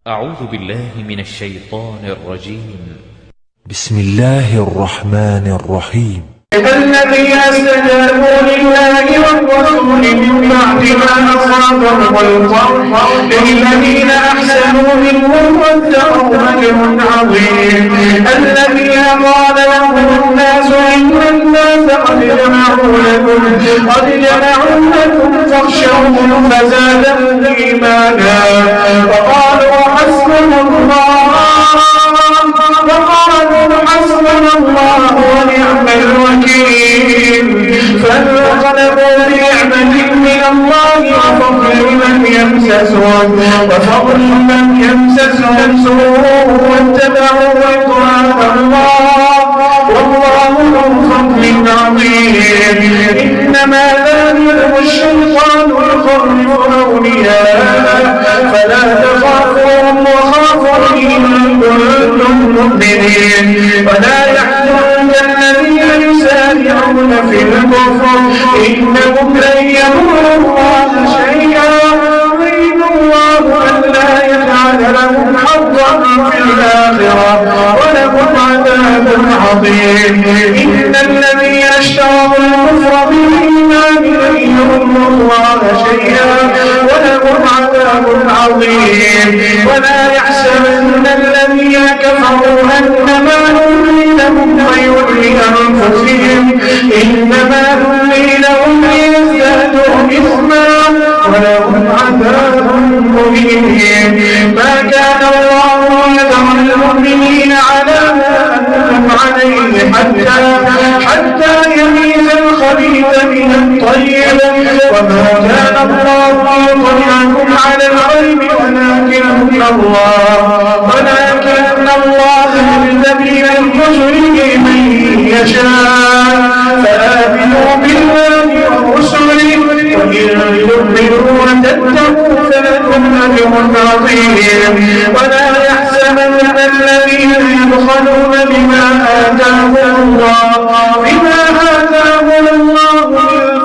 أعوذ بالله من الشيطان الرجيم. بسم الله الرحمن الرحيم. الذين استجابوا لله والرسول من بعد ما أصابهم القرح للذين أحسنوا منهم واتقوا أجر عظيم. الذين قال لهم الناس إن الناس قد جمعوا لكم فاخشوهم فزادهم إيمانا وقالوا حسبنا الله ونعم الوكيل. فانقلبوا بنعمة من الله وفضل لم يمسسهم سوء واتبعوا رضوان الله والله ذو فضل عظيم. إنما ذلكم الشيطان يخوف أولياءه فلا تخافوهم وخافوني إن كنتم مؤمنين. ولا يحزنك الذين يسارعون في الكفر إنهم لن يضروا الله شيئا يريد الله ألا يجعل لهم حظا في الآخرة ولهم عذاب عظيم. إن الذين اشتروا الكفر بالإيمان لن يضروا الله شيئا ولهم عذاب عظيم. ولا يحسبن الذين كفروا أنما نملي لهم خير لأنفسهم إنما نملي لهم ليزدادوا إثما ولهم عذاب مهين. ما كان الله ليذر المؤمنين على ما أنتم عليه حتى يميز الخبيث من الطيب وما كان الله ليطلعكم على الغيب ولكن الله يجتبي من رسله من يشاء فآمنوا بالله ورسله وإن تؤمنوا وتتقوا فلكم أجر عظيم. ولا يحسبن الذين يبخلون بما آتاهم الله من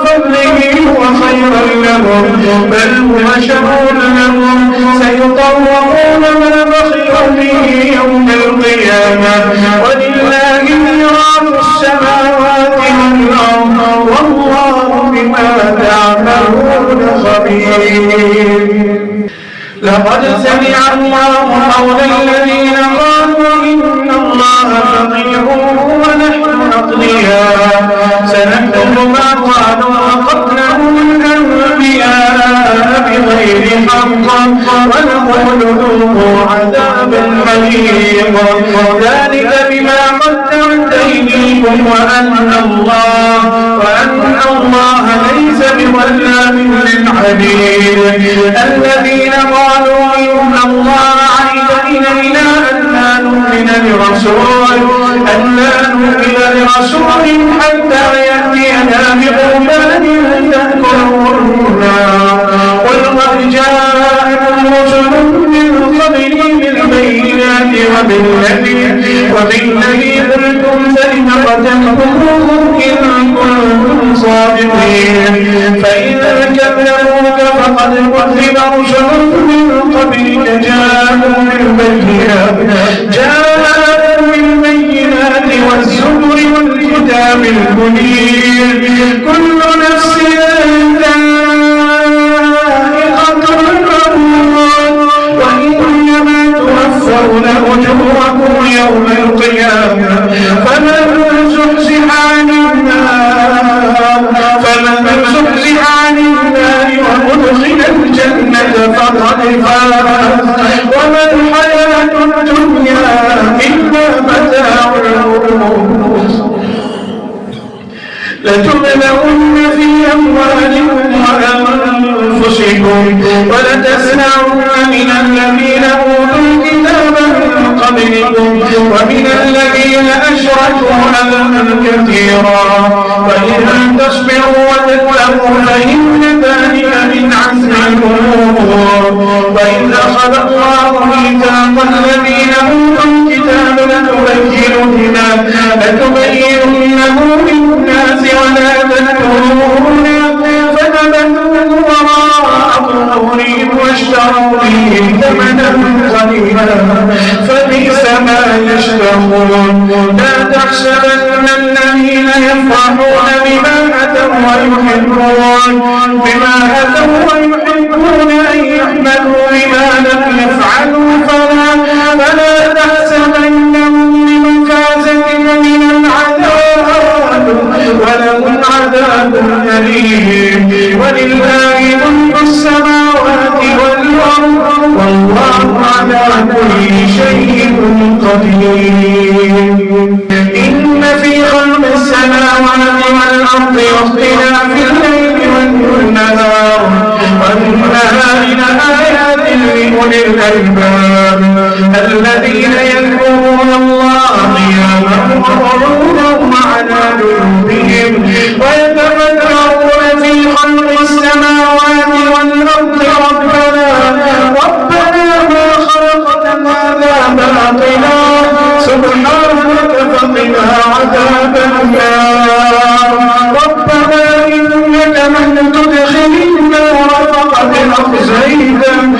فضله هو خيرا لهم بل هو شر لهم سيطوقون ما بخلوا به يوم القيامة ولله ميراث السماوات والأرض والله بما تعملون خبير. لقد سمع الله قول الذين قالوا إن الله فقير ونحن أغنياء سنكتب ما قالوا وقتلهم الأنبياء بغير حق ونقول ذوقوا عذاب الحريق ذلك بما قدمت أيديكم وأن الله ليس بظلام للعبيد. الذين قالوا إن الله عهد إلينا أن لا نؤمن لرسول حتى يأتينا بقربان تأكله النار قل قد جاءكم رسل من قبلي بالبينات وبالذي قلتم فلم قتلتموهم إن كنتم صادقين. فإن كذبوك فقد كذب رسل من قبلك جاءوا بالبينات والزبر والكتاب المنير. كل نفس ذائقة الموت وإنما توفون أجوركم يوم القيامة فمن زحزح عن النار وأدخل الجنة فقد فاز وما الحياة الدنيا إلا متاع الغرور. لتبلغن في أموالكم وأنفسكم ولتسمعن من الذين أوتوا الكتاب من قبلكم ومن الذين أشركوا أذى كثيرا وإن تصبروا وتتقوا فإن ذلك من عزم الأمور. وإذ أخذ الله ميثاق الذين أوتوا الكتاب لتبيننه للناس ولا تكتمونه فنبذوه وراء ظهورهم واشتروا به ثمنا قليلا فبئس ما يشتهون لا تحسبن الذين يفرحون بما أتوا ويحبون أن يحمدوا بما لم يفعلوا فلا تحسبنهم بمفازة من العذاب ولهم عذاب أليم ولله ملك السماوات والأرض والله على كل شيء قدير إن في خلق السماوات والأرض واختلاف الليل والنهار لآيات لأولي الألباب الذين يذكرون الله قياما وقعودا وعلى جنوبهم ويتفكرون في خلق السماوات والأرض ربنا ما خلقت هذا باطلا سبحانك فقنا عذاب النار ربنا إنك من تدخل النار فقد أخزيته